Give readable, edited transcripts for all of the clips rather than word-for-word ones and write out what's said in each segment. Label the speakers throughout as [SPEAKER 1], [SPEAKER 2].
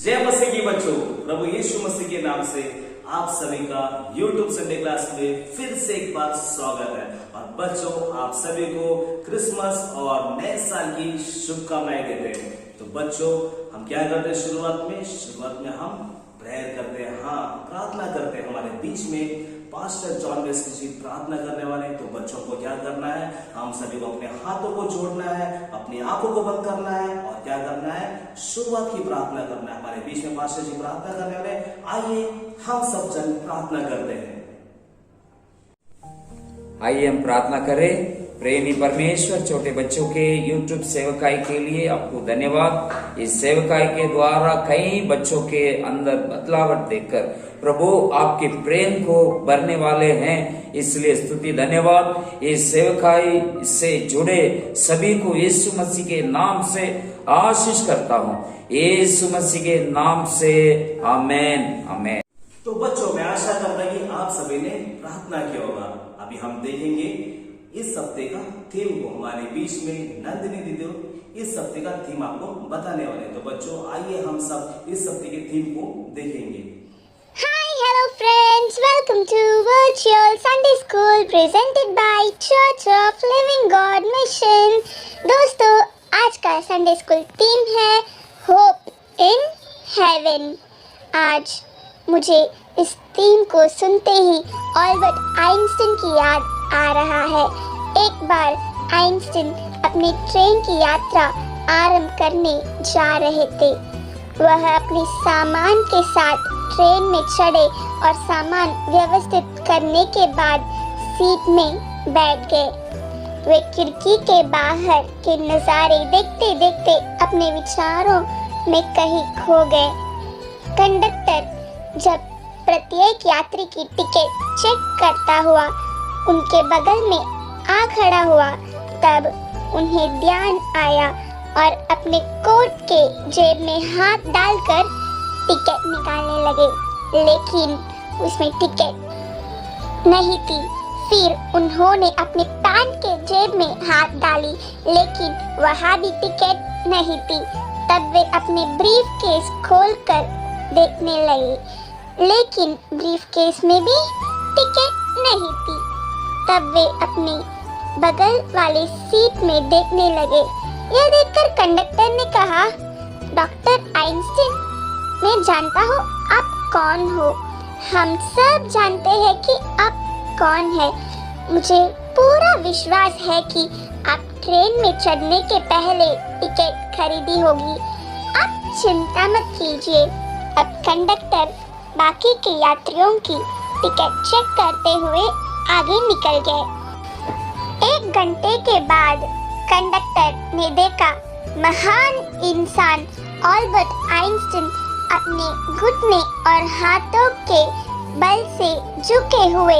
[SPEAKER 1] जय मसीह की बच्चों, प्रभु यीशु मसीह के नाम से आप सभी का YouTube संडे क्लास में फिर से एक बार स्वागत है। और बच्चों, आप सभी को क्रिसमस और नए साल की शुभकामनाएं देते हैं। तो बच्चों, हम क्या करते हैं शुरुआत में हम प्रेयर करते हैं, प्रार्थना करते हैं। हमारे बीच में पास्टर जॉन वेस्ली जी प्रार्थना करने वाले हैं। तो बच्चों को क्या करना है, हम सभी को अपने हाथों को जोड़ना है, अपनी आंखों को बंद करना है और क्या करना है, शुरुआत की प्रार्थना करना है। हमारे बीच में पास्टर जी प्रार्थना करने वाले, आइए हम सब जन प्रार्थना करते हैं।
[SPEAKER 2] आइए हम प्रार्थना करें। प्रेमी परमेश्वर, छोटे बच्चों के YouTube सेवकाई के लिए आपको धन्यवाद। इस सेवकाई के द्वारा कई बच्चों के अंदर बदलावट देखकर प्रभु आपके प्रेम को भरने वाले हैं, इसलिए स्तुति धन्यवाद। इस सेवकाई से जुड़े सभी को यीशु मसीह के नाम से आशीष करता हूँ, यीशु मसीह के नाम से, आमेन आमेन।
[SPEAKER 1] तो बच्चों, मैं आशा करता हूं कि आप सभी ने प्रार्थना किया होगा। अभी हम देखेंगे इस हफ्ते का थीम को। हमारे बीच में नंदिनी दीदी इस हफ्ते का थीम आपको बताने वाले हैं। तो बच्चों, आइए हम सब इस हफ्ते के थीम को देखेंगे।
[SPEAKER 3] Hi, hello friends. Welcome to Virtual Sunday School presented by Church of Living God Mission. दोस्तों, आज का संडे स्कूल थीम है होप इन हेवन। आज मुझे इस थीम को सुनते ही अल्बर्ट आइंस्टीन की याद आ रहा है। एक बार आइंस्टीन अपनी ट्रेन की यात्रा आरंभ करने जा रहे थे। वह अपने सामान के साथ ट्रेन में चढ़े और सामान व्यवस्थित करने के बाद सीट में बैठ गए। वे खिड़की के बाहर के नज़ारे देखते देखते अपने विचारों में कहीं खो गए। कंडक्टर जब प्रत्येक यात्री की टिकट चेक करता हुआ उनके बगल में आ खड़ा हुआ, तब उन्हें ध्यान आया और अपने कोट के जेब में हाथ डालकर टिकट निकालने लगे, लेकिन उसमें टिकट नहीं थी। फिर उन्होंने अपने पैंट के जेब में हाथ डाली, लेकिन वहाँ भी टिकट नहीं थी। तब वे अपने ब्रीफ केस खोलकर देखने लगे, लेकिन ब्रीफ केस में भी टिकट नहीं थी। तब वे अपनी बगल वाली सीट में देखने लगे। यह देखकर कंडक्टर ने कहा, डॉक्टर आइंस्टीन, मैं जानता हूँ आप कौन हो। हम सब जानते हैं कि आप कौन है। मुझे पूरा विश्वास है कि आप ट्रेन में चढ़ने के पहले टिकट खरीदी होगी। आप चिंता मत कीजिए। अब कंडक्टर बाकी के यात्रियों की टिकट चेक करते हुए आगे निकल गए। 1 घंटे के बाद कंडक्टर ने देखा महान इंसान अल्बर्ट आइंस्टीन अपने घुटने और हाथों के बल से झुके हुए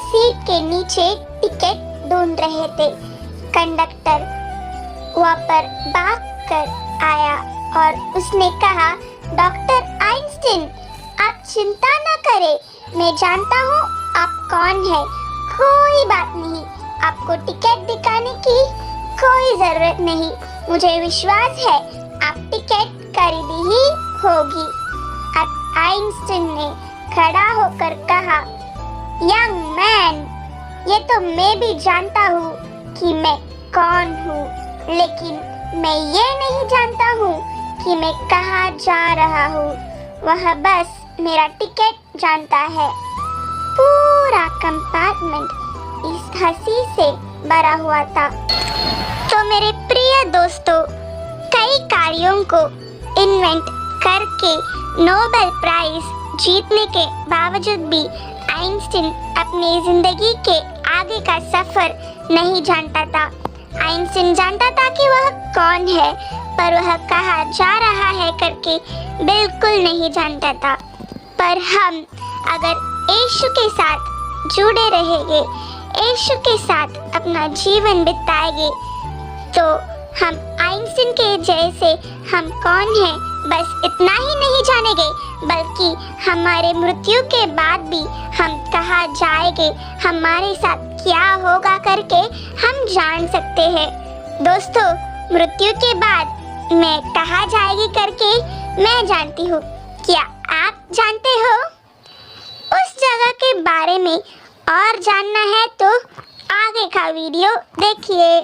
[SPEAKER 3] सीट के नीचे टिकट ढूंढ रहे थे। कंडक्टर वहां पर भाग कर आया और उसने कहा, डॉक्टर आइंस्टीन, आप चिंता न करें, मैं जानता हूँ आप कौन है। कोई बात नहीं, आपको टिकट दिखाने की कोई जरूरत नहीं। मुझे विश्वास है आप टिकट खरीदी ही होगी। अब आइंस्टीन ने खड़ा होकर कहा, यंग मैन, ये तो मैं भी जानता हूँ कि मैं कौन हूँ, लेकिन मैं ये नहीं जानता हूँ कि मैं कहाँ जा रहा हूँ। वह बस मेरा टिकट जानता है। पूरा कंपार्टमेंट इस हंसी से भरा हुआ था। तो मेरे प्रिय दोस्तों, कई कार्यों को इन्वेंट करके नोबेल प्राइज जीतने के बावजूद भी आइंस्टीन अपनी जिंदगी के आगे का सफर नहीं जानता था। आइंस्टीन जानता था कि वह कौन है, पर वह कहाँ जा रहा है करके बिल्कुल नहीं जानता था। पर हम अगर यीशु के साथ जुड़े रहेंगे, यीशु के साथ अपना जीवन बिताएंगे, तो हम आइंस्टीन के जैसे हम कौन हैं बस इतना ही नहीं जानेंगे, बल्कि हमारे मृत्यु के बाद भी हम कहाँ जाएंगे, हमारे साथ क्या होगा करके हम जान सकते हैं। दोस्तों, मृत्यु के बाद मैं कहाँ जाएगी करके मैं जानती हूँ। क्या आप जानते हो? उस जगह के बारे में और जानना है तो आगे का वीडियो देखिए।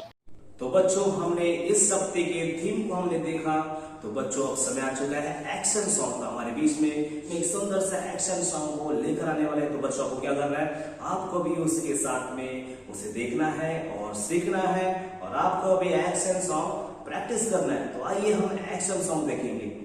[SPEAKER 1] तो बच्चों, हमने इस हफ्ते के थीम को हमने देखा। तो बच्चों, अब समय आ चुका है एक्शन सॉन्ग का। हमारे बीच में एक सुंदर सा एक्शन सॉन्ग को लेकर आने वाले हैं। तो बच्चों, आपको क्या करना है? आपको भी उसके साथ में उसे देखना है और सीखना है, और आपको भी एक्शन सॉन्ग प्रैक्टिस करना है। तो आइए हम एक्शन सॉन्ग देखेंगे।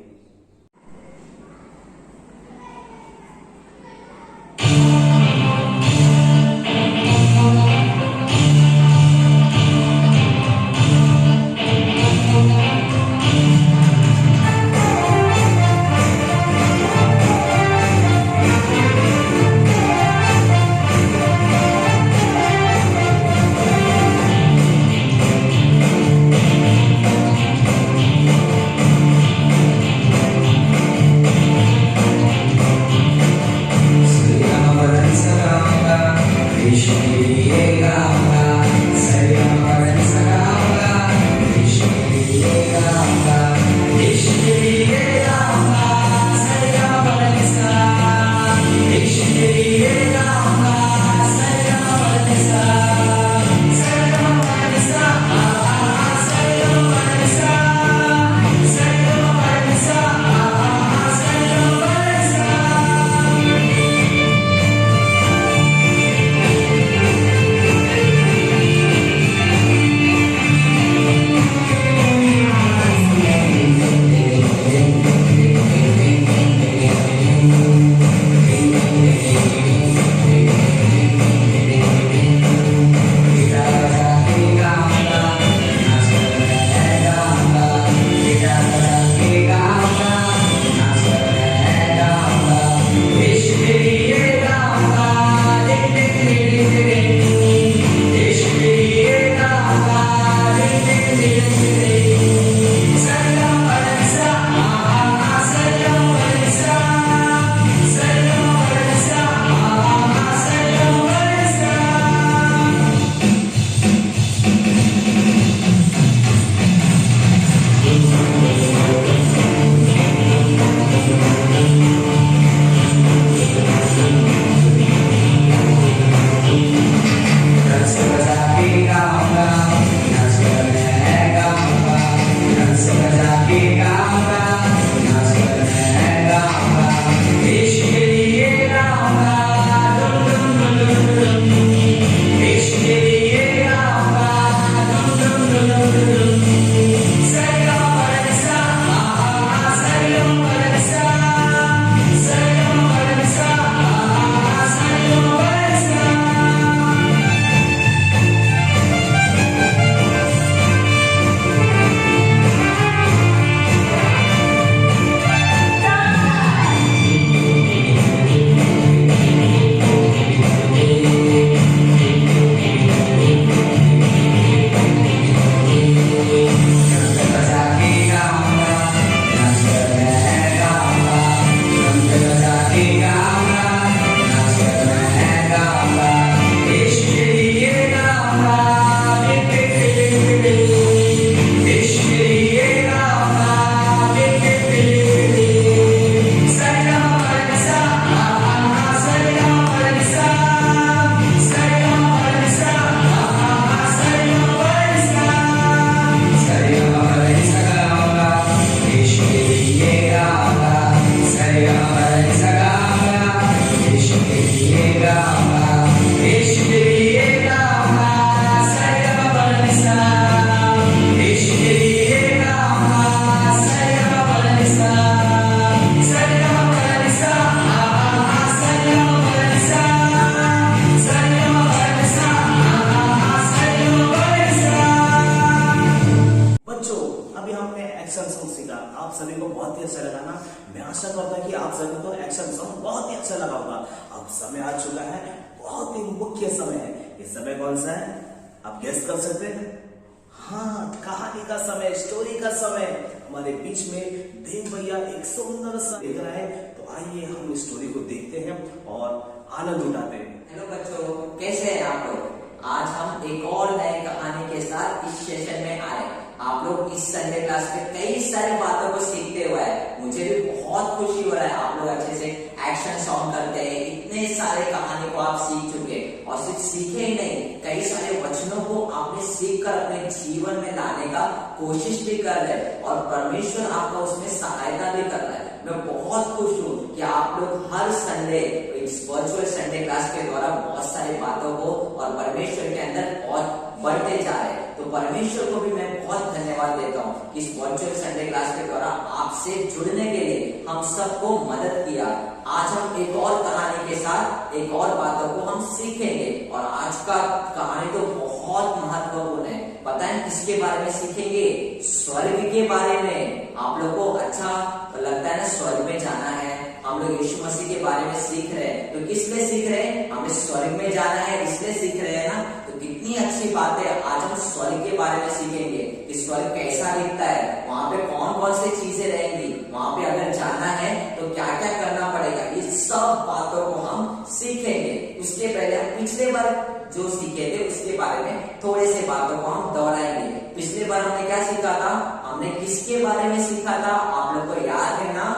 [SPEAKER 1] अब समय आ चुका है, बहुत ही मुख्य समय है। ये समय कौन सा है? आप गेस कर सकते हैं? हाँ, कहानी का समय, स्टोरी का समय। हमारे बीच में देव भैया एक सुंदर सा देख रहा है, तो आइए हम इस स्टोरी को देखते हैं और आनंद उठाते हैं।
[SPEAKER 4] हेलो बच्चों, कैसे हैं आप लोग? आज हम एक और नए कहानी के साथ इस सेशन में आए। आप लोग इस संडे क्लास में कई सारी बातों को सीखते हुए है। मुझे भी बहुत खुशी हो रहा है। आप लोग अच्छे से एक्शन सॉन्ग करते हैं, इतने सारे कहानी को आप सीख चुके और सिर्फ सीखे ही नहीं, कई सारे वचनों को आपने सीख कर अपने जीवन में लाने का कोशिश भी कर रहे हैं और परमेश्वर आपका उसमें सहायता भी कर रहा है। मैं बहुत खुश हूँ कि आप लोग हर संडे इस वर्चुअल संडे क्लास के द्वारा बहुत सारी बातों को और परमेश्वर के अंदर और बढ़ते जा रहे हैं। तो परमेश्वर को भी मैं बहुत धन्यवाद देता हूँ कि इस वर्चुअल संडे क्लास के द्वारा आपसे जुड़ने के लिए हम सबको मदद किया। आज हम एक और कहानी के साथ एक और बातों को हम सीखेंगे और आज का कहानी तो बहुत महत्वपूर्ण है। पता है किसके बारे में सीखेंगे? स्वर्ग के बारे में। आप लोग को अच्छा लगता है ना स्वर्ग में जाना है। हम लोग यीशु मसीह के बारे में सीख रहे हैं, तो किस लिए सीख रहे हैं? हमें स्वर्ग में जाना है इसलिए सीख रहे हैं ना। तो कितनी अच्छी बात है। आज हम स्वर्ग के बारे में सीखेंगे कि स्वर्ग कैसा दिखता है, वहां पे कौन कौन सी चीजें रहेंगी, वहां पे अगर जाना है तो क्या क्या करना पड़ेगा, ये सब बातों को हम सीखेंगे। उसके पहले हम पिछले बार जो सीखे थे उसके बारे में थोड़े से बातों को हम दोहराएंगे। पिछले बार हमने क्या सीखा था? हमने किसके बारे में सीखा था? आप लोग को याद है ना?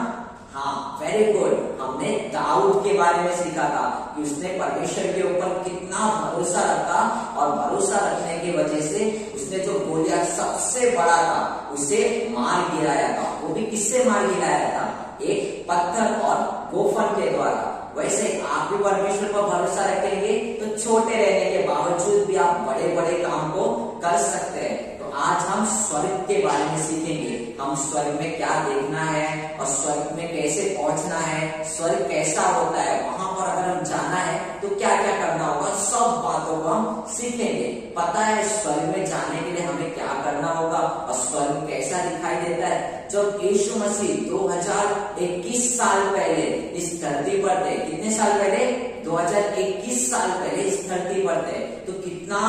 [SPEAKER 4] हाँ, वेरी गुड। हमने दाऊद के बारे में सीखा था कि उसने परमेश्वर के ऊपर कितना भरोसा रखा और भरोसा रखने की वजह से उसने जो गोलियत सबसे बड़ा था उसे मार गिराया था। वो भी किससे मार गिराया था? एक पत्थर और गोफन के द्वारा। वैसे आप भी परमेश्वर पर भरोसा रखेंगे तो छोटे रहने के बावजूद भी आप बड़े बड़े काम को कर सकते हैं। तो आज हम स्वर्ग के बारे में सीखेंगे। हम स्वर्ग में क्या देखना है और स्वर्ग में कैसे पहुंचना है, स्वर्ग कैसा होता है, वहां पर अगर हम जाना है तो क्या क्या करना होगा, सब बातों को हम सीखेंगे। पता है स्वर्ग में जाने के लिए हमें क्या करना होगा और स्वर्ग कैसा दिखाई देता है? जब यीशु मसीह 2021 साल पहले इस धरती पर थे, कितने साल पहले? 2021 साल पहले इस धरती पर थे, तो कितना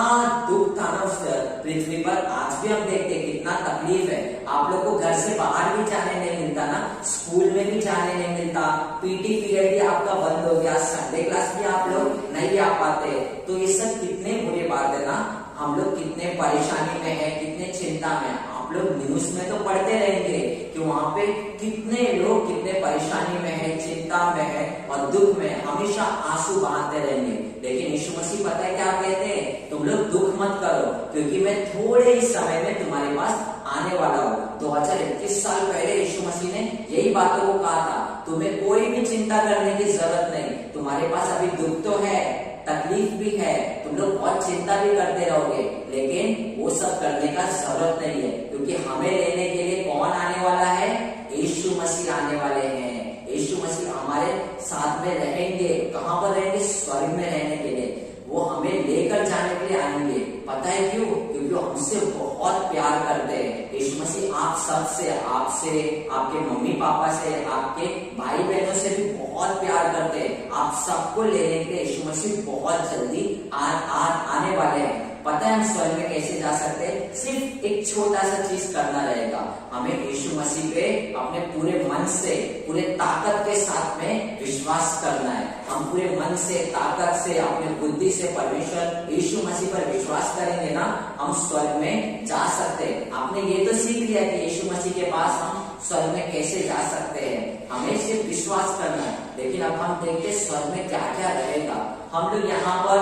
[SPEAKER 4] दुख था ना उस पृथ्वी पर। आज भी हम देखते हैं कितना तकलीफ है। आप लोग को घर से बाहर भी जाने नहीं मिलता ना, स्कूल में भी जाने नहीं मिलता, पीटी पीरियड भी आपका बंद हो गया, संडे क्लास भी आप लोग नहीं आ पाते। तो ये सब कितने बुरी बात है ना। हम लोग कितने परेशानी में है, कितने चिंता में। आप लोग न्यूज में तो पढ़ते रहेंगे कि वहां पे कितने लोग कितने परेशानी में है, चिंता में है और दुख में, हमेशा आंसू बहाते रहेंगे। लेकिन यीशु मसीह पता है क्या कहते हैं? तुम लोग दुख मत करो क्योंकि मैं थोड़े ही समय में तुम्हारे पास आने वाला हूँ। 2021 साल पहले यीशु मसीह ने यही बातों को कहा था। तुम्हें कोई भी चिंता करने की जरूरत नहीं। तुम्हारे पास अभी दुख तो है, तकलीफ भी है, तुम लोग बहुत चिंता भी करते रहोगे, लेकिन वो सब करने का जरूरत नहीं है क्योंकि हमें लेने के लिए कौन आने वाला है? यीशु मसीह आने वाले हैं। यीशु मसीह हमारे साथ में रहेंगे। कहां पर रहेंगे? स्वर्ग में रहने के लिए। वो हमें लेकर जाने के लिए आएंगे। पता है क्यों? क्योंकि वो हमसे बहुत प्यार करते हैं। यीशु मसीह आप सबसे, आपसे, आपके मम्मी पापा से, आपके भाई बहनों से भी बहुत प्यार करते हैं। आप सबको लेने के लिए यीशु मसीह बहुत जल्दी आने वाले हैं। पता है हम स्वर्ग में कैसे जा सकते हैं? सिर्फ एक छोटा सा चीज करना रहेगा। हमें यीशु मसीह पे अपने पूरे मन से, पूरे ताकत के साथ में विश्वास करना है। हम पूरे मन से, ताकत से, अपने बुद्धि से परमेश्वर यीशु मसीह पर विश्वास करेंगे ना, हम स्वर्ग में जा सकते हैं। आपने ये तो सीख लिया कि यीशु मसीह के पास हम स्वर्ग में कैसे जा सकते हैं। हमें सिर्फ विश्वास करना है। लेकिन अब हम देखते हैं स्वर्ग में क्या क्या रहेगा। हम लोग यहाँ पर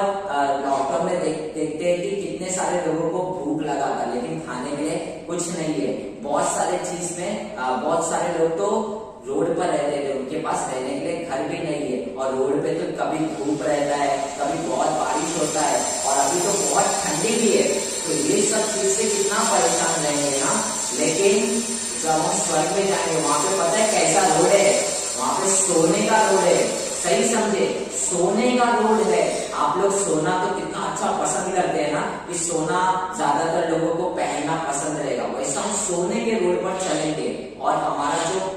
[SPEAKER 4] लॉकडाउन में देखते हैं कि कितने सारे लोगों को भूख लगा था लेकिन खाने के लिए कुछ नहीं है। बहुत सारे चीज में बहुत सारे लोग तो रोड पर रहते थे, उनके पास रहने के लिए घर भी नहीं है और रोड पे तो कभी धूप रहता है, कभी बहुत बारिश होता है और अभी तो बहुत ठंडी भी है। तो ये सब चीज से कितना परेशान रहेंगे ना। लेकिन जब हम स्वर्ग में जाएंगे वहां पे पता है कैसा रोड है? वहां पे सोने का रोड है। सही समझे, सोने का रोड है। आप लोग सोना तो कितना अच्छा पसंद करते हैं ना, कि सोना ज्यादातर लोगों को पहनना पसंद रहेगा। वैसा हम सोने के रोड पर चलेंगे और हमारा जो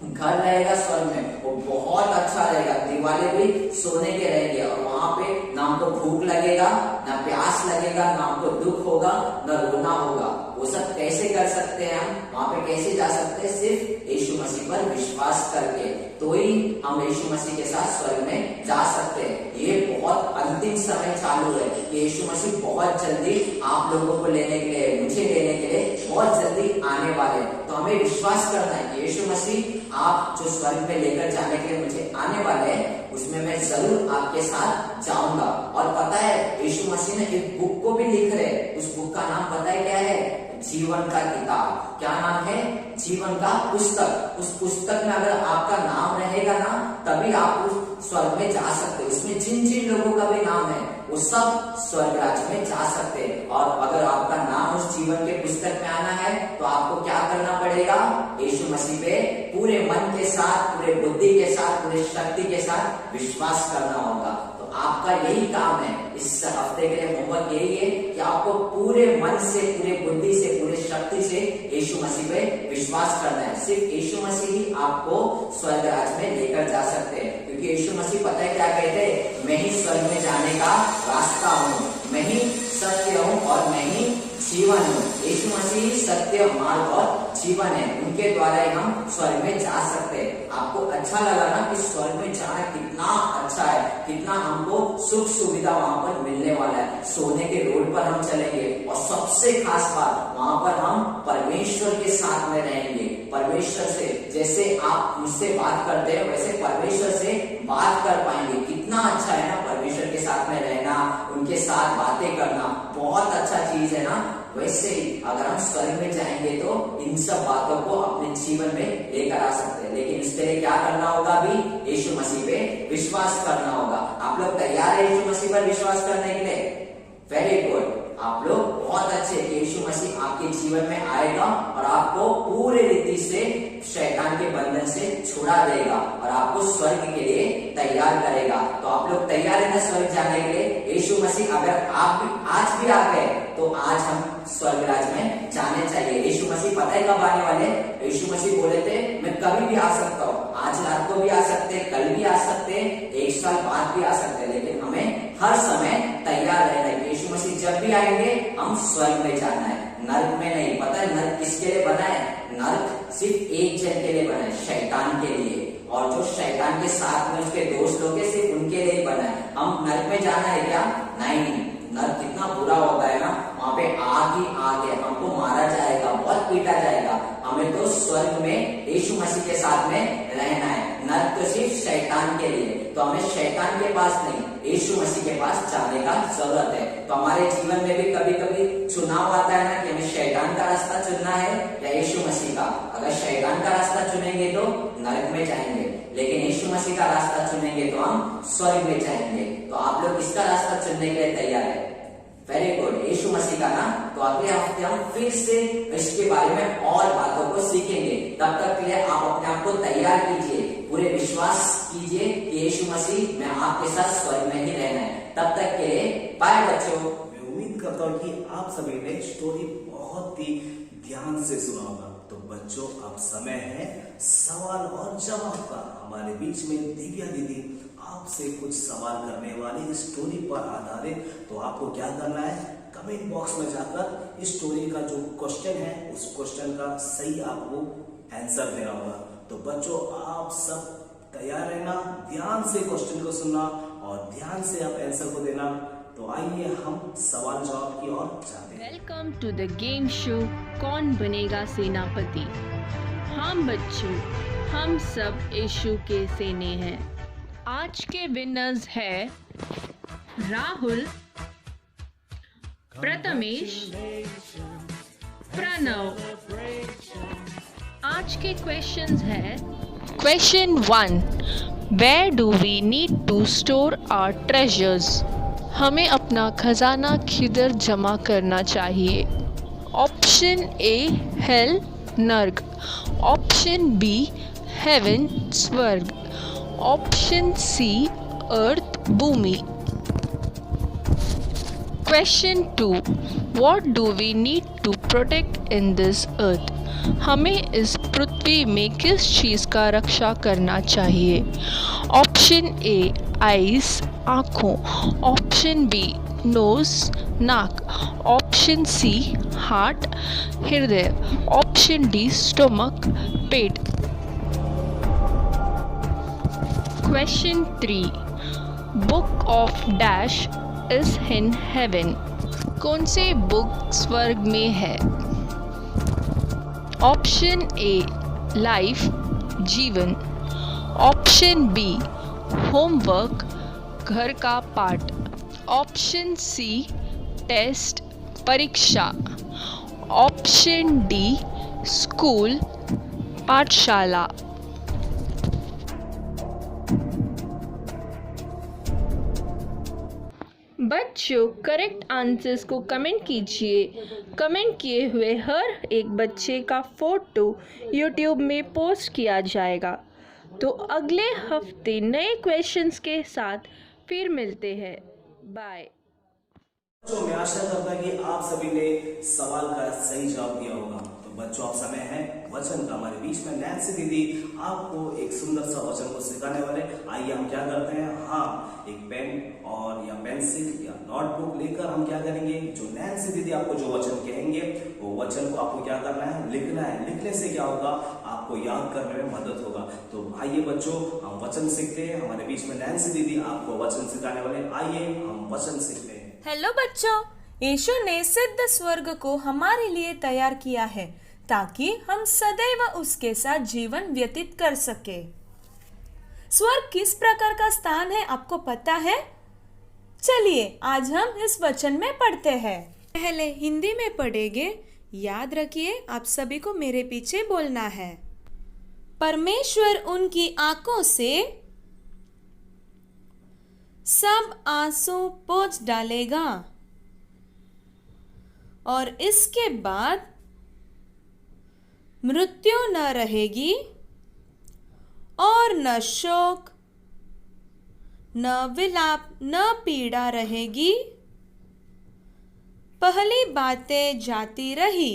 [SPEAKER 4] घर रहेगा स्वर्ग में वो बहुत अच्छा रहेगा। दीवारें भी सोने के रहेंगे और वहां पे ना हमको भूख लगेगा, ना प्यास लगेगा, ना हमको दुख होगा, ना रोना होगा। वो सब कैसे कर सकते हैं हम? वहां पे कैसे जा सकते हैं? सिर्फ यीशु मसीह पर विश्वास करके। तो ही हम यीशु मसीह के साथ स्वर्ग में जा सकते हैं। ये बहुत अंतिम अंतिम समय चालू है कि यीशु मसीह बहुत जल्दी आप लोगों को लेने के लिए, मुझे लेने के लिए बहुत जल्दी आने वाले हैं। तो हमें विश्वास करना है कि यीशु मसीह आप जो स्वर्ग में लेकर जाने के लिए मुझे आने वाले हैं, उसमें मैं जरूर आपके साथ जाऊंगा। और पता है यीशु मसीह ने एक बुक को भी लिख रहे, उस बुक का नाम पता है क्या है? जीवन का किताब। क्या नाम है? जीवन का पुस्तक। उस पुस्तक में अगर आपका नाम रहेगा ना, तभी आप उस स्वर्ग में जा सकते हो। उसमें जिन जिन लोगों का भी नाम है वो सब स्वर्ग राज्य में जा सकते हैं। और अगर आपका नाम उस जीवन के पुस्तक में आना है तो आपको क्या करना पड़ेगा? यीशु मसीह पे पूरे मन के साथ, पूरे बुद्धि के साथ, पूरे शक्ति के साथ विश्वास करना होगा। तो आपका यही काम है, इस हफ्ते के लिए होमवर्क यही है कि आपको पूरे मन से, पूरे बुद्धि से, पूरे शक्ति से यीशु मसीह पे विश्वास करना है। सिर्फ यीशु मसीह ही आपको स्वर्ग राज्य में लेकर जा सकते हैं, क्योंकि यीशु मसीह पता है क्या कहते हैं? मैं ही स्वर्ग में जाने का रास्ता हूँ, मैं ही सत्य हूँ और मैं ही जीवन हूँ। यीशु मसीह सत्य, मार्ग और जीवन है, उनके द्वारा ही हम स्वर्ग में जा सकते हैं। आपको अच्छा लगा ना कि स्वर्ग में जाना कितना अच्छा है, कितना हमको सुख सुविधा वहां पर मिलने वाला है। सोने के रोड पर हम चलेंगे और सबसे खास बात, वहां पर हम परमेश्वर के साथ में रहेंगे। परमेश्वर से जैसे आप मुझसे बात करते हैं वैसे परमेश्वर से बात कर पाएंगे। कितना अच्छा है ना परमेश्वर के साथ में रहना, उनके साथ बातें करना, बहुत अच्छा चीज है ना। वैसे ही अगर हम स्वर्ग में जाएंगे तो इन सब बातों को अपने जीवन में लेकर आ सकते हैं, लेकिन इसके लिए क्या करना होगा? भी यीशु मसीह पे विश्वास करना होगा। आप लोग तैयार है यीशु मसीह पर विश्वास करने के लिए? वेरी गुड, आप लोग बहुत अच्छे। यीशु मसीह आपके जीवन में आएगा और आपको पूरे रीति से शैतान के बंधन से छुड़ा देगा और आपको स्वर्ग के लिए तैयार करेगा। तो आप लोग तैयार है ना स्वर्ग जाने के लिए? यीशु मसीह अगर आप भी आज भी आ गए तो आज हम स्वर्ग राज्य में जाने चाहिए। यीशु मसीह पता है कब आने वाले? यीशु मसीह बोले थे मैं कभी भी आ सकता हूँ, आज रात को भी आ सकते, कल भी आ सकते, 1 साल बाद भी आ सकते, लेकिन हमें हर समय तैयार रहना है। यीशु मसीह जब भी आएंगे हम स्वर्ग में जाना है, नर्क में नहीं। पता है नर्क किसके लिए बना है? नर्क सिर्फ एक जन के लिए बना है, शैतान के लिए, और जो शैतान के साथ में उसके दोस्त लोग हैं सिर्फ उनके लिए बना है। हम नर्क में जाना है क्या? नहीं। नर्क कितना बुरा होता है ना, वहां पे आग ही आग है, हमको मारा जाएगा, बहुत पीटा जाएगा। हमें तो स्वर्ग में यीशु मसीह के साथ में रहना है। नर्क तो सिर्फ शैतान के लिए, तो हमें शैतान के पास नहीं, यीशु मसीह के पास जाने का जरूरत है। तो हमारे जीवन में भी कभी कभी चुनाव आता है ना कि हमें शैतान का रास्ता चुनना है या यीशु मसीह का। अगर शैतान का रास्ता चुनेंगे तो नरक में जाएंगे, लेकिन यीशु मसीह का रास्ता चुनेंगे तो हम स्वर्ग में जाएंगे। तो आप लोग किसका रास्ता चुनने के लिए तैयार है? वेरी गुड, यीशु मसीह का ना। तो अगले हफ्ते हम फिर से इसके बारे में और बातों को सीखेंगे। तब तक के लिए आप अपने आप को तैयार कीजिए, पूरे विश्वास कीजिए कि यीशु मसीह मैं आपके साथ स्वर्ग में ही रहना है। तब तक के लिए बाय बच्चों।
[SPEAKER 1] मैं उम्मीद करता हूँ कि आप सभी ने स्टोरी बहुत ही ध्यान से सुना होगा। तो बच्चों अब समय है सवाल और जवाब का। हमारे बीच में दिव्या दीदी आपसे कुछ सवाल करने वाली स्टोरी पर आधारित। तो आपको क्या करना है? कमेंट बॉक्स में जाकर इस स्टोरी का जो क्वेश्चन है उस क्वेश्चन का सही आपको आंसर देना होगा। तो बच्चों आप सब तैयार रहना, ध्यान से क्वेश्चन को सुनना और ध्यान से आप आंसर को देना। तो आइए हम सवाल जवाब की ओर जाते हैं।
[SPEAKER 5] Welcome to the game show कौन बनेगा सेनापति। हाँ बच्चों, हम सब यीशु के सेने हैं। आज के विनर्स है राहुल, प्रथमेश, प्रणव। आज के क्वेश्चंस है question 1, where do we need to store our treasures. हमें अपना खजाना किधर जमा करना चाहिए? ऑप्शन ए हेल नर्क, ऑप्शन बी हेवन स्वर्ग, ऑप्शन सी अर्थ भूमि। Question 2, what do we need to protect in this earth. हमें इस पृथ्वी में किस चीज़ का रक्षा करना चाहिए? ऑप्शन ए आइस आँखों, ऑप्शन बी नोज नाक, ऑप्शन सी हार्ट हृदय, option D stomach pet. Question 3, book of dash is in heaven? कौन से बुक स्वर्ग में है? ऑप्शन ए लाइफ जीवन, ऑप्शन बी होमवर्क घर का पाठ, ऑप्शन सी टेस्ट परीक्षा, ऑप्शन डी स्कूल पाठशाला। बच्चों करेक्ट आंसर्स को कमेंट कीजिए। कमेंट किए हुए हर एक बच्चे का फ़ोटो यूट्यूब में पोस्ट किया जाएगा। तो अगले हफ्ते नए क्वेश्चंस के साथ फिर मिलते हैं। बाय।
[SPEAKER 1] बच्चों मैं आशा करता कि आप सभी ने सवाल का सही जवाब दिया होगा। तो बच्चों अब समय है वचन का। हमारे बीच में नैन्सी दीदी आपको एक सुंदर सा वचन को सिखाने वाले। आइए हम क्या करते हैं, हाँ एक पेन और या पेंसिल या नोटबुक लेकर हम क्या करेंगे, जो नैन्सी दीदी आपको जो वचन कहेंगे वो वचन को आपको क्या करना है, लिखना है। लिखने से क्या होगा, आपको याद करने में मदद होगा। तो आइए बच्चों हम वचन सीखते हैं। हमारे बीच में नैन्सी दीदी आपको वचन सिखाने वाले। आइए हम वचन सीखते हैं।
[SPEAKER 6] हेलो बच्चों, यीशु ने सिद्ध स्वर्ग को हमारे लिए तैयार किया है ताकि हम सदैव उसके साथ जीवन व्यतीत कर सके। स्वर्ग किस प्रकार का स्थान है आपको पता है? चलिए आज हम इस वचन में पढ़ते हैं। पहले हिंदी में पढ़ेंगे। याद रखिए आप सभी को मेरे पीछे बोलना है। परमेश्वर उनकी आंखों से सब आंसू पोंछ डालेगा और इसके बाद मृत्यु न रहेगी और न शोक न विलाप न पीड़ा रहेगी। पहली बातें जाती रही।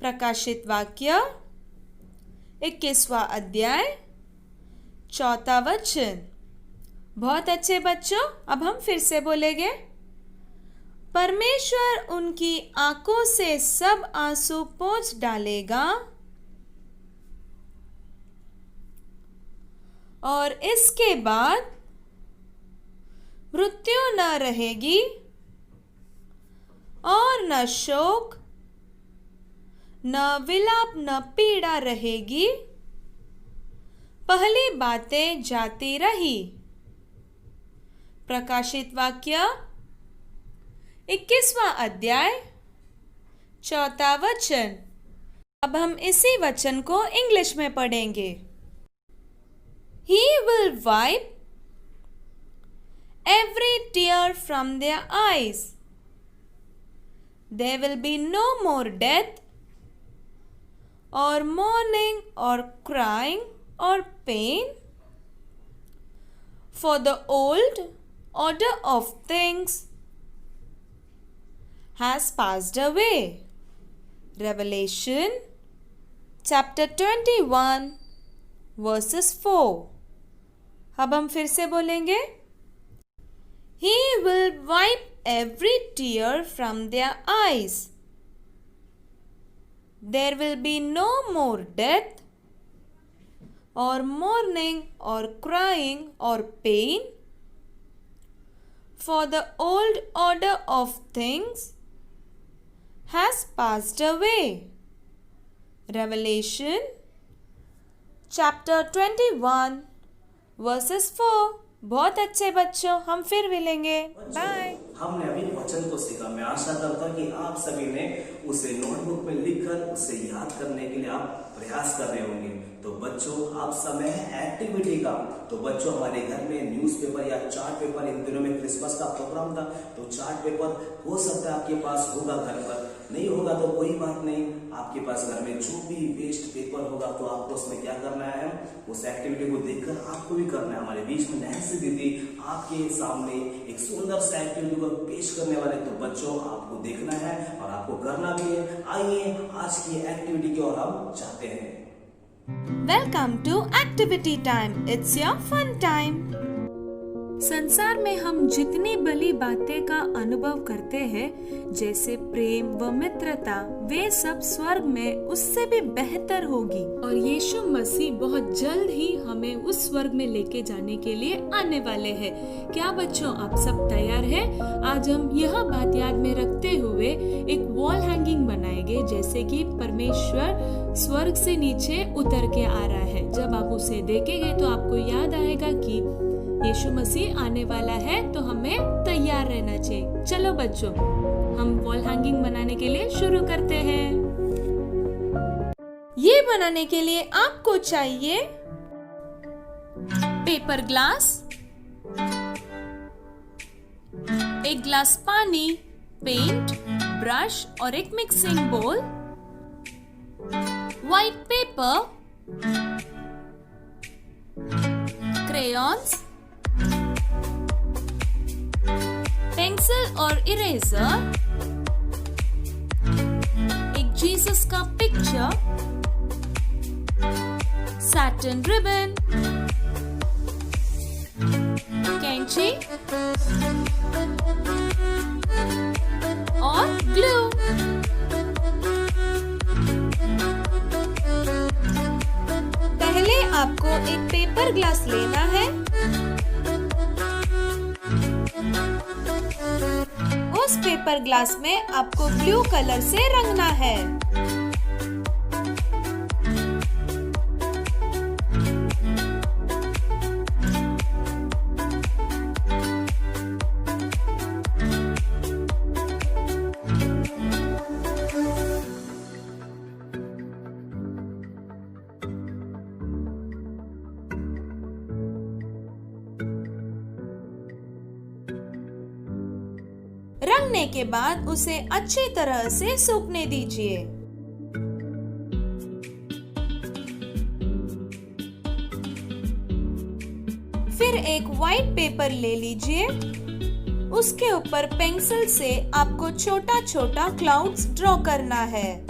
[SPEAKER 6] प्रकाशित वाक्य 21वां अध्याय 4वां वचन। बहुत अच्छे बच्चों, अब हम फिर से बोलेंगे। परमेश्वर उनकी आंखों से सब आंसू पोंछ डालेगा और इसके बाद मृत्यु न रहेगी और न शोक न विलाप न पीड़ा रहेगी। पहली बातें जाती रही। प्रकाशित वाक्य 21वां अध्याय 4वां वचन। अब हम इसी वचन को इंग्लिश में पढ़ेंगे। He will wipe every tear from their eyes. There will be no more death or mourning or crying or pain, for the old order of things has passed away. Revelation chapter 21 verses 4. अब हम फिर से बोलेंगे। He will wipe every tear from their eyes. There will be no more death or mourning or crying or pain, for the old order of things has passed away. Revelation chapter 21 verses 4. बहुत अच्छे बच्चों, हम फिर मिलेंगे। Bye.
[SPEAKER 1] हमने अभी वचन को सीखा। मैं आशा करता हूं कि आप सभी ने उसे नोटबुक में लिखकर उसे याद करने के लिए आप प्रयास कर रहे होंगे। तो बच्चों अब समय है एक्टिविटी का। तो बच्चों हमारे घर में न्यूज़पेपर या चार्ट पेपर, इन दिनों में क्रिसमस का प्रोग्राम था, तो चार्ट पेपर हो सकता है आपके पास होगा घर पर। नहीं होगा तो कोई बात नहीं, आपके पास घर में जो भी वेस्ट पेपर होगा तो आपको उसमें क्या करना है, उस एक्टिविटी को देखकर आपको भी करना है। हमारे बीच में नैन्सी दीदी आपके सामने एक सुंदर सा एक्टिविटी को पेश करने वाले। तो बच्चों आपको देखना है और आपको करना भी है। आइए आज की एक्टिविटी की ओर हम जाते हैं।
[SPEAKER 6] Welcome to activity time. It's your fun time. संसार में हम जितनी भली बातें का अनुभव करते हैं, जैसे प्रेम व मित्रता, वे सब स्वर्ग में उससे भी बेहतर होगी। और यीशु मसीह बहुत जल्द ही हमें उस स्वर्ग में लेके जाने के लिए आने वाले हैं। क्या बच्चों, आप सब तैयार हैं? आज हम यह बात याद में रखते हुए एक वॉल हैंगिंग बनाएंगे, जैसे कि परमेश्वर स्वर्ग से नीचे उतर के आ रहा है। जब आप उसे देखेंगे तो आपको याद आएगा कि यीशु मसीह आने वाला है, तो हमें तैयार रहना चाहिए। चलो बच्चों, हम वॉल हैंगिंग बनाने के लिए शुरू करते हैं। ये बनाने के लिए आपको चाहिए पेपर ग्लास, एक ग्लास पानी, पेंट, ब्रश और एक मिक्सिंग बोल, व्हाइट पेपर, क्रेयॉन्स, पेंसिल और इरेजर, एक जीसस का पिक्चर, सैटिन रिबन, कैंची और ग्लू। पहले आपको एक पेपर ग्लास लेना है। उस पेपर ग्लास में आपको ब्लू कलर से रंगना है। रंगने के बाद उसे अच्छी तरह से सूखने दीजिए। फिर एक व्हाइट पेपर ले लीजिए। उसके ऊपर पेंसिल से आपको छोटा छोटा क्लाउड्स ड्रॉ करना है।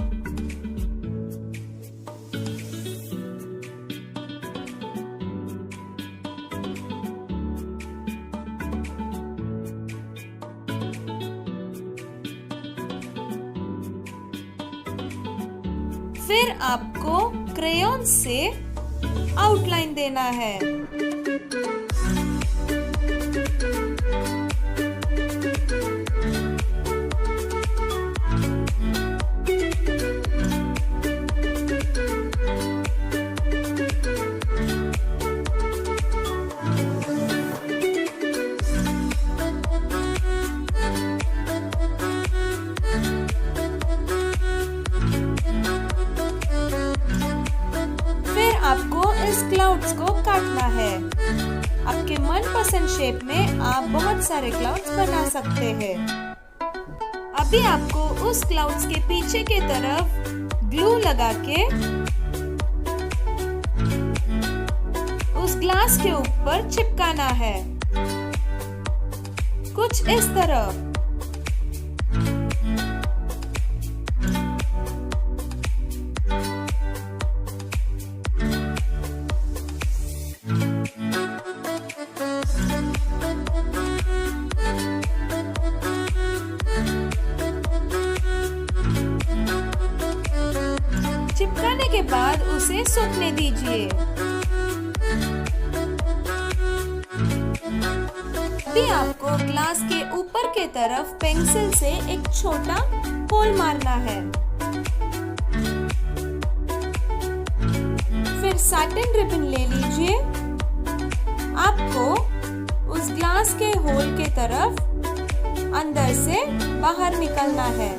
[SPEAKER 6] फिर आपको क्रेयॉन से आउटलाइन देना है। आपको इस क्लाउड्स को काटना है। आपके मनपसंद शेप में आप बहुत सारे क्लाउड्स बना सकते हैं। अभी आपको उस क्लाउड्स के पीछे के तरफ ग्लू लगा के उस ग्लास के ऊपर चिपकाना है, कुछ इस तरह। चिपकाने के बाद उसे सूखने दीजिए। अभी आपको ग्लास के ऊपर के तरफ पेंसिल से एक छोटा होल मारना है। फिर सैटिन रिबन ले लीजिए। आपको उस ग्लास के होल के तरफ अंदर से बाहर निकलना है।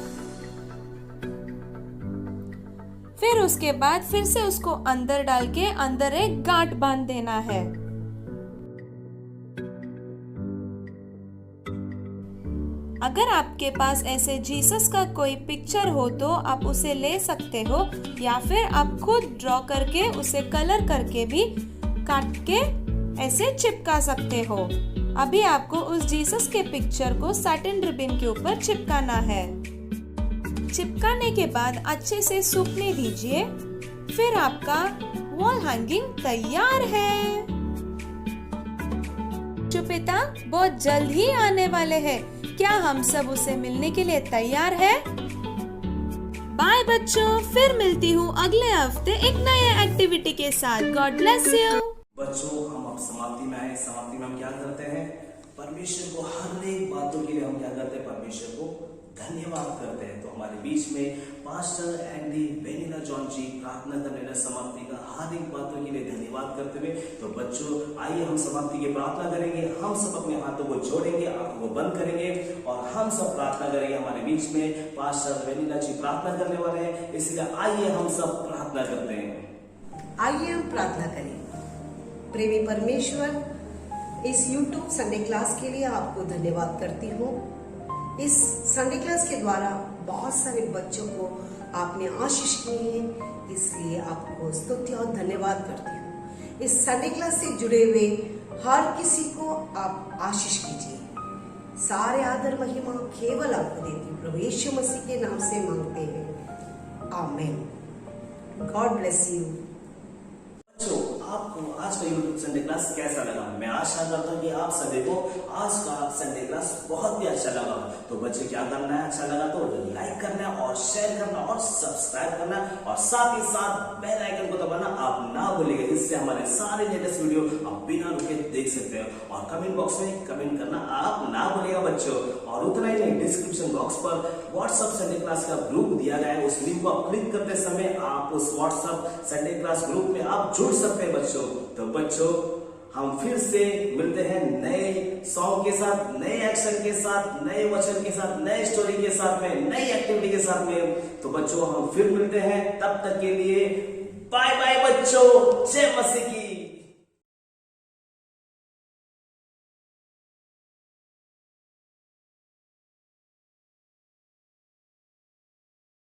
[SPEAKER 6] फिर उसके बाद फिर से उसको अंदर डाल के अंदर एक गांठ बांध देना है। अगर आपके पास ऐसे जीसस का कोई पिक्चर हो तो आप उसे ले सकते हो, या फिर आप खुद ड्रॉ करके उसे कलर करके भी काट के ऐसे चिपका सकते हो। अभी आपको उस जीसस के पिक्चर को सैटिन रिबन के ऊपर चिपकाना है। चिपकाने के बाद अच्छे से सूखने दीजिए। फिर आपका वॉल हैंगिंग तैयार है। यीशु पिता बहुत जल्द ही आने वाले हैं। क्या हम सब उसे मिलने के लिए तैयार हैं? बाय बच्चों, फिर मिलती हूँ अगले हफ्ते एक नए एक्टिविटी के साथ। God bless you.
[SPEAKER 1] बच्चों, हम अब समाप्ति में आए। समाप्ति में हम क्या करते हैं? परमेश्वर को हर एक बातों के लिए हम क्या करते हैं? परमेश्वर को धन्यवाद करते हैं। तो हमारे बीच में पास्टर एंडी बेनिला जॉन जी प्रार्थना करने लगे समाप्ति का हर एक बातों के लिए धन्यवाद करते हुए। तो बच्चों, आइए हम समाप्ति की प्रार्थना करेंगे। हम सब अपने हाथों को जोड़ेंगे, आंखों को बंद करेंगे और हम सब प्रार्थना करेंगे। हमारे बीच में पास्टर बेनिला जी प्रार्थना करने वाले हैं, इसलिए आइए हम सब प्रार्थना करते हैं।
[SPEAKER 7] आइए हम प्रार्थना करें। प्रेमी परमेश्वर, इस YouTube संडे क्लास के लिए आपको धन्यवाद करती हूँ। इस संडे क्लास के द्वारा बहुत सारे बच्चों को आपने आशीष की है, इसलिए आपको स्तुति और धन्यवाद करती हूँ। इस संडे क्लास से जुड़े हुए हर किसी को आप आशीष कीजिए। सारे आदर महिमा केवल आपको देती हूँ, प्रभु यीशु मसीह के नाम से मांगते हैं, आमीन। God bless you.
[SPEAKER 1] आपको आज का यूट्यूब संडे क्लास कैसा लगा? मैं आशा करता हूँ कि आप सभी को आज का संडे क्लास बहुत ही अच्छा लगा। तो बच्चे, क्या करना है? अच्छा लगा तो लाइक करना और शेयर करना और सब्सक्राइब करना और साथ ही साथ बेल आइकन को दबाना आप ना भूलिएगा। इससे हमारे सारे लेटेस्ट वीडियो आप बिना रुके देख सकते हो। और कमेंट बॉक्स में कमेंट करना आप ना भूलिएगा बच्चों। और उतना ही नहीं, डिस्क्रिप्शन बॉक्स पर व्हाट्सएप संडे क्लास का ग्रुप दिया गया है, उस लिंक को आप क्लिक करते समय आप उस व्हाट्सएप संडे क्लास ग्रुप में आप जुड़ सकते हैं बच्चों। तो बच्चों, हम फिर से मिलते हैं नए सॉन्ग के साथ, नए एक्शन के साथ, नए वचन के साथ, नए स्टोरी के साथ में, नई एक्टिविटी के साथ में। तो बच्चों, हम फिर मिलते हैं। तब तक के लिए बाय बाय बच्चों। जय मसीह की।